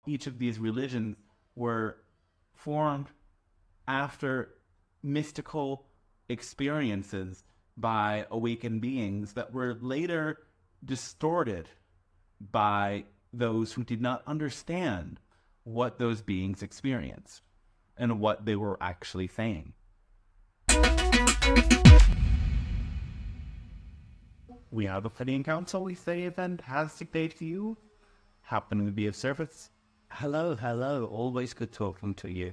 each of these religions were formed after mystical experiences by awakened beings that were later distorted by those who did not understand what those beings experienced and what they were actually saying. We are the Palladian Council. We say a fantastic day to you. Happen to be of service. Hello, hello. Always good talking to you.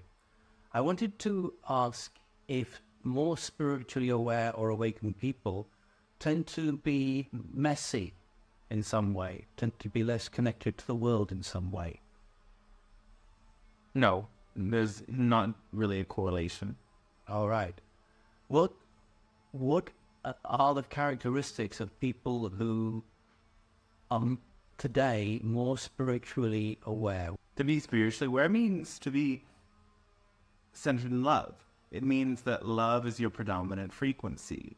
I wanted to ask if more spiritually aware or awakened people tend to be messy in some way, tend to be less connected to the world in some way. No, there's not really a correlation. All right. What are the characteristics of people who are today more spiritually aware? To be spiritually aware means to be centered in love. It means that love is your predominant frequency,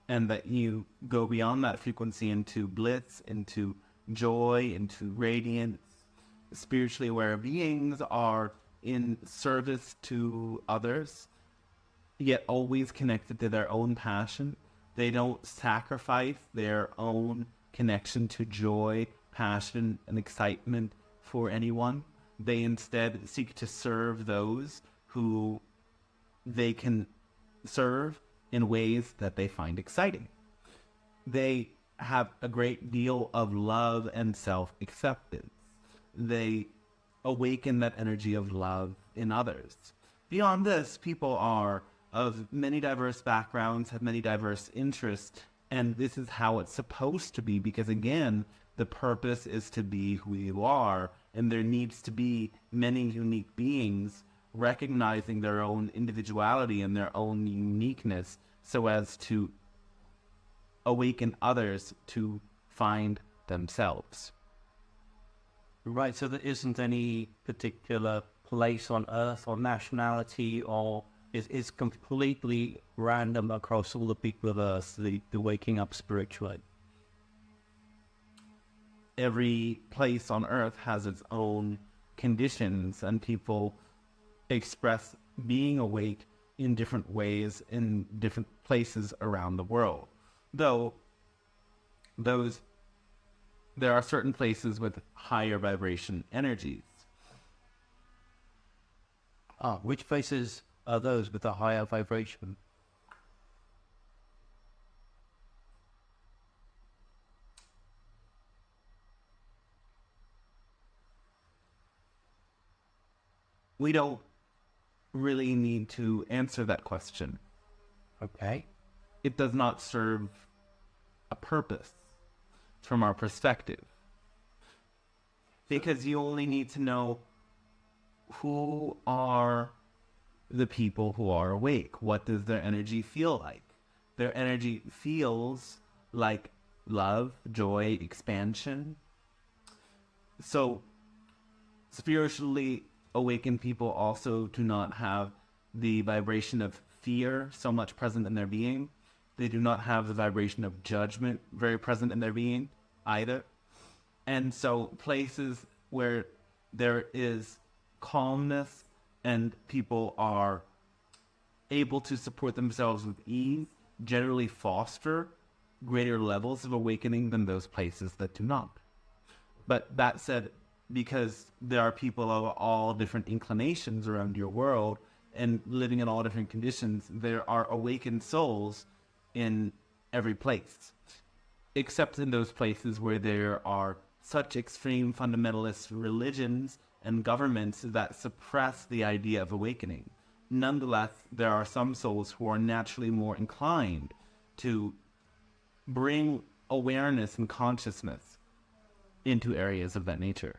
and that you go beyond that frequency into bliss, into joy, into radiance. Spiritually aware beings are in service to others, yet always connected to their own passion. They don't sacrifice their own connection to joy, passion, and excitement for anyone. They instead seek to serve those who they can serve in ways that they find exciting. They have a great deal of love and self-acceptance. They awaken that energy of love in others. Beyond this, people are of many diverse backgrounds, have many diverse interests, and this is how it's supposed to be, because again, the purpose is to be who you are, and there needs to be many unique beings recognizing their own individuality and their own uniqueness so as to awaken others to find themselves. Right, so there isn't any particular place on Earth or nationality, or it's completely random across all the people of Earth, the waking up spiritually. Every place on Earth has its own conditions, and people express being awake in different ways in different places around the world. Though there are certain places with higher vibration energies. Which places are those with a higher vibration? We don't really need to answer that question. Okay. It does not serve a purpose from our perspective, because you only need to know who are the people who are awake. What does their energy feel like? Their energy feels like love, joy, expansion. So spiritually awakened people also do not have the vibration of fear so much present in their being. They do not have the vibration of judgment very present in their being either. And so places where there is calmness and people are able to support themselves with ease generally foster greater levels of awakening than those places that do not. But that said, because there are people of all different inclinations around your world and living in all different conditions, there are awakened souls in every place, except in those places where there are such extreme fundamentalist religions and governments that suppress the idea of awakening. Nonetheless, there are some souls who are naturally more inclined to bring awareness and consciousness into areas of that nature.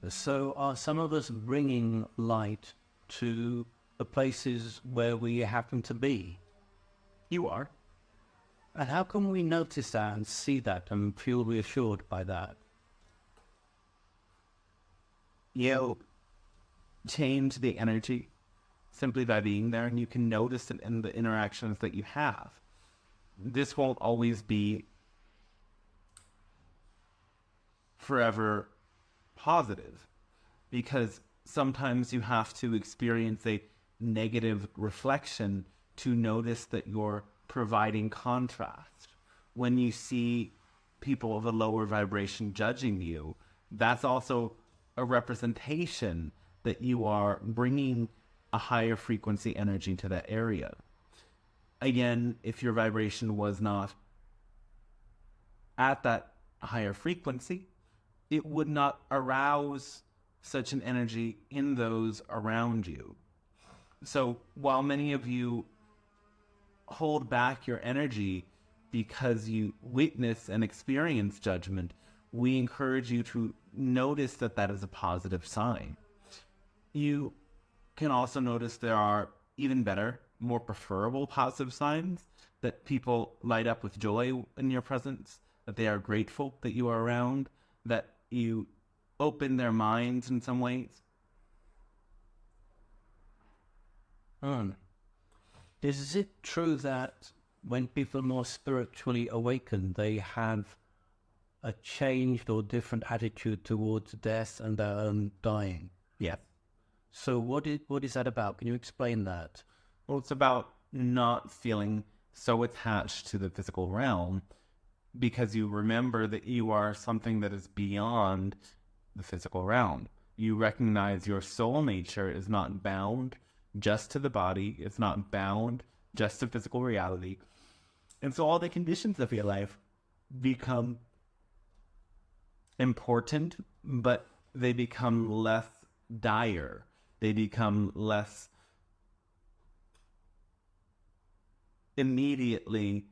So are some of us bringing light to the places where we happen to be? You are. And how can we notice that and see that and feel reassured by that? You change the energy simply by being there, and you can notice it in the interactions that you have. This won't always be forever positive, because sometimes you have to experience a negative reflection to notice that you're providing contrast. When you see people of a lower vibration judging you, that's also a representation that you are bringing a higher frequency energy to that area. Again, if your vibration was not at that higher frequency, it would not arouse such an energy in those around you. So while many of you hold back your energy because you witness and experience judgment, we encourage you to notice that that is a positive sign. You can also notice there are even better, more preferable positive signs, that people light up with joy in your presence, that they are grateful that you are around, that you open their minds in some ways. Is it true that when people are more spiritually awakened, they have a changed or different attitude towards death and their own dying? Yeah. So what is that about? Can you explain that? Well, it's about not feeling so attached to the physical realm, because you remember that you are something that is beyond the physical realm. You recognize your soul nature is not bound just to the body. It's not bound just to physical reality. And so all the conditions of your life become important, but they become less dire. They become less immediately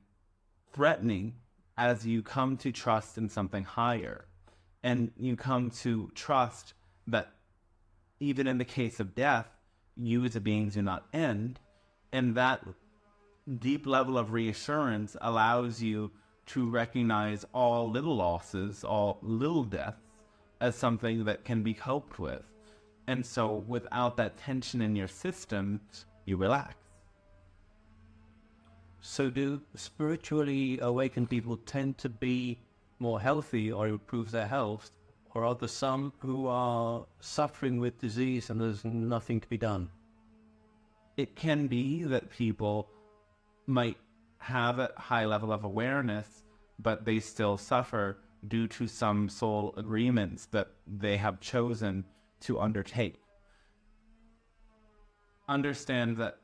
threatening as you come to trust in something higher. And you come to trust that even in the case of death, you as a being do not end. And that deep level of reassurance allows you to recognize all little losses, all little deaths, as something that can be coped with. And so without that tension in your system, you relax. So do spiritually awakened people tend to be more healthy or improve their health? Or are there some who are suffering with disease and there's nothing to be done? It can be that people might have a high level of awareness, but they still suffer due to some soul agreements that they have chosen to undertake. Understand that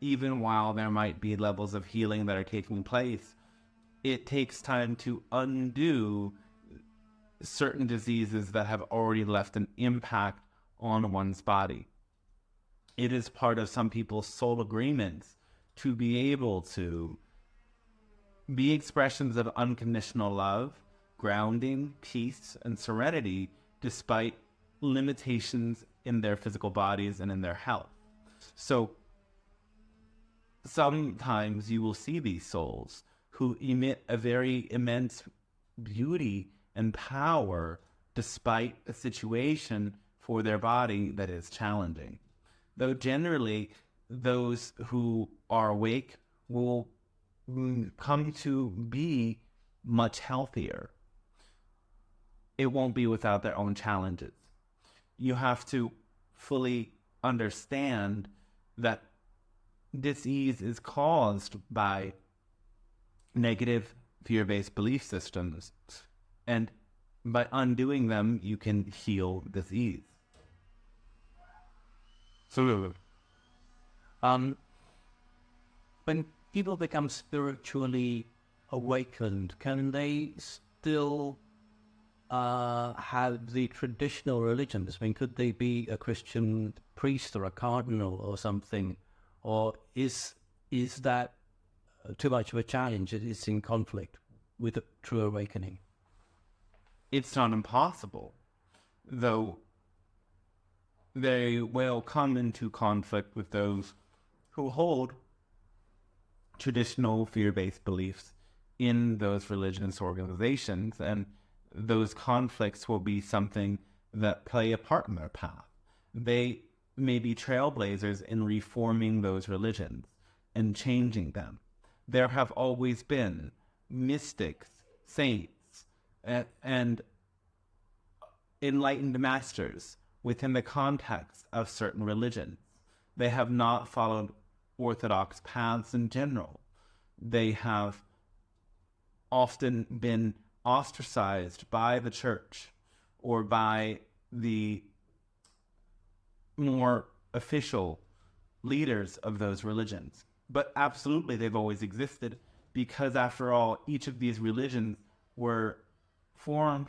even while there might be levels of healing that are taking place, it takes time to undo certain diseases that have already left an impact on one's body. It is part of some people's soul agreements to be able to be expressions of unconditional love, grounding, peace, and serenity, despite limitations in their physical bodies and in their health. So sometimes you will see these souls who emit a very immense beauty and power despite a situation for their body that is challenging. Though generally, those who are awake will come to be much healthier. It won't be without their own challenges. You have to fully understand that disease is caused by negative fear-based belief systems, and by undoing them, you can heal disease. So, when people become spiritually awakened, can they still have the traditional religions? I mean, could they be a Christian priest or a cardinal or something? Or is that too much of a challenge? It is in conflict with a true awakening. It's not impossible, though they will come into conflict with those who hold traditional fear-based beliefs in those religious organizations, and those conflicts will be something that play a part in their path. They may be trailblazers in reforming those religions and changing them. There have always been mystics, saints, and enlightened masters within the context of certain religions. They have not followed orthodox paths in general. They have often been ostracized by the church or by the more official leaders of those religions. But absolutely, they've always existed because, after all, each of these religions were formed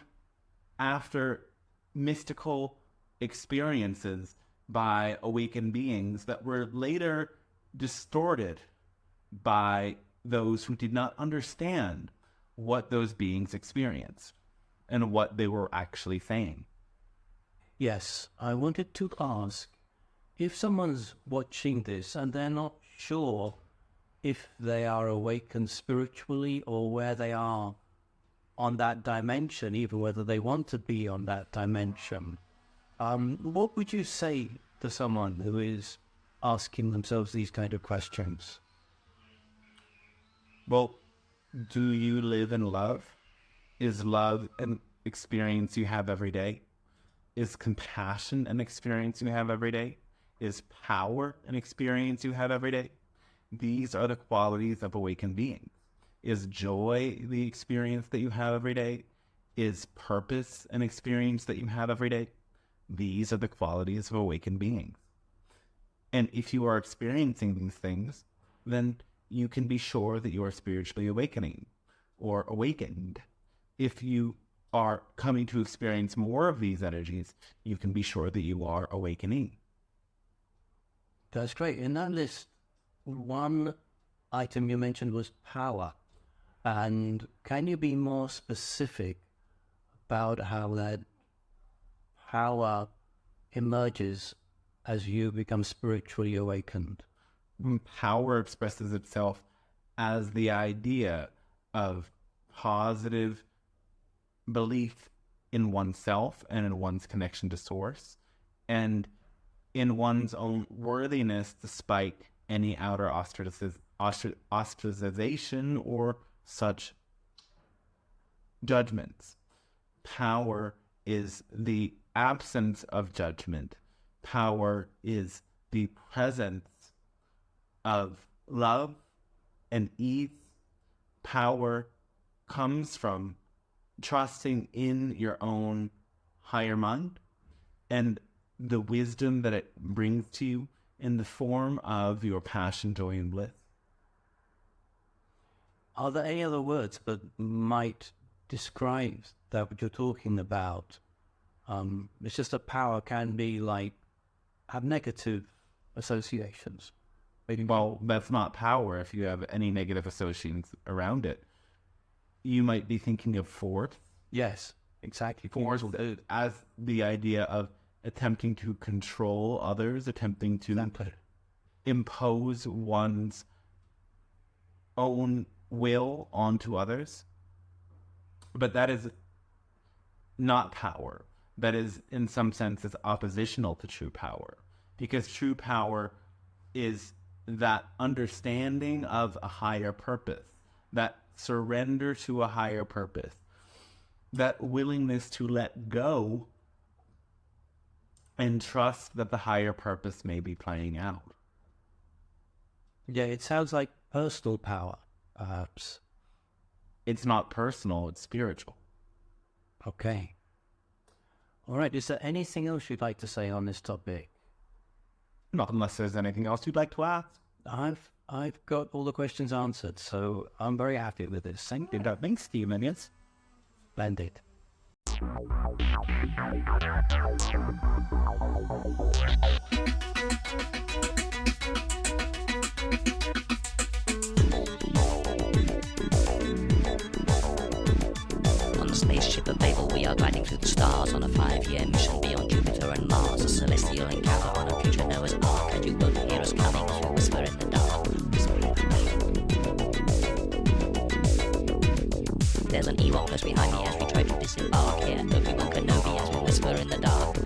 after mystical experiences by awakened beings that were later distorted by those who did not understand what those beings experienced and what they were actually saying. Yes, I wanted to ask, if someone's watching this and they're not sure if they are awakened spiritually or where they are on that dimension, even whether they want to be on that dimension, what would you say to someone who is asking themselves these kind of questions? Well, do you live in love? Is love an experience you have every day? Is compassion an experience you have every day? Is power an experience you have every day? These are the qualities of awakened beings. Is joy the experience that you have every day? Is purpose an experience that you have every day? These are the qualities of awakened beings. And if you are experiencing these things, then you can be sure that you are spiritually awakening or awakened. If you are coming to experience more of these energies, you can be sure that you are awakening. That's great. In that list, one item you mentioned was power. And can you be more specific about how that power emerges as you become spiritually awakened? Power expresses itself as the idea of positive belief in oneself and in one's connection to source, and in one's own worthiness despite any outer ostracization or such judgments. Power is the absence of judgment. Power is the presence of love and ease. Power comes from trusting in your own higher mind and the wisdom that it brings to you in the form of your passion, joy, and bliss. Are there any other words that might describe that what you're talking about? It's just that power can be have negative associations. Well, that's not power if you have any negative associations around it. You might be thinking of force. Yes, exactly. Force as the idea of attempting to control others, attempting to impose one's own will onto others. But that is not power. That is, in some sense, is oppositional to true power. Because true power is that understanding of a higher purpose, that surrender to a higher purpose, that willingness to let go and trust that the higher purpose may be playing out. Yeah, it sounds like personal power, perhaps. It's not personal, it's spiritual. Okay. All right, is there anything else you'd like to say on this topic? Not unless there's anything else you'd like to ask. I've got all the questions answered, so I'm very happy with this. Thank you. Thanks, Stephen. Yes. Splendid. On the spaceship of Babel, we are gliding through the stars on a 5-year mission beyond Jupiter and Mars, a celestial encounter on a future Noah's Ark, and you won't hear us coming if you whisper in the dark. There's an Ewok close behind me as we try to disembark here. Obi-Wan Kenobi as we whisper in the dark.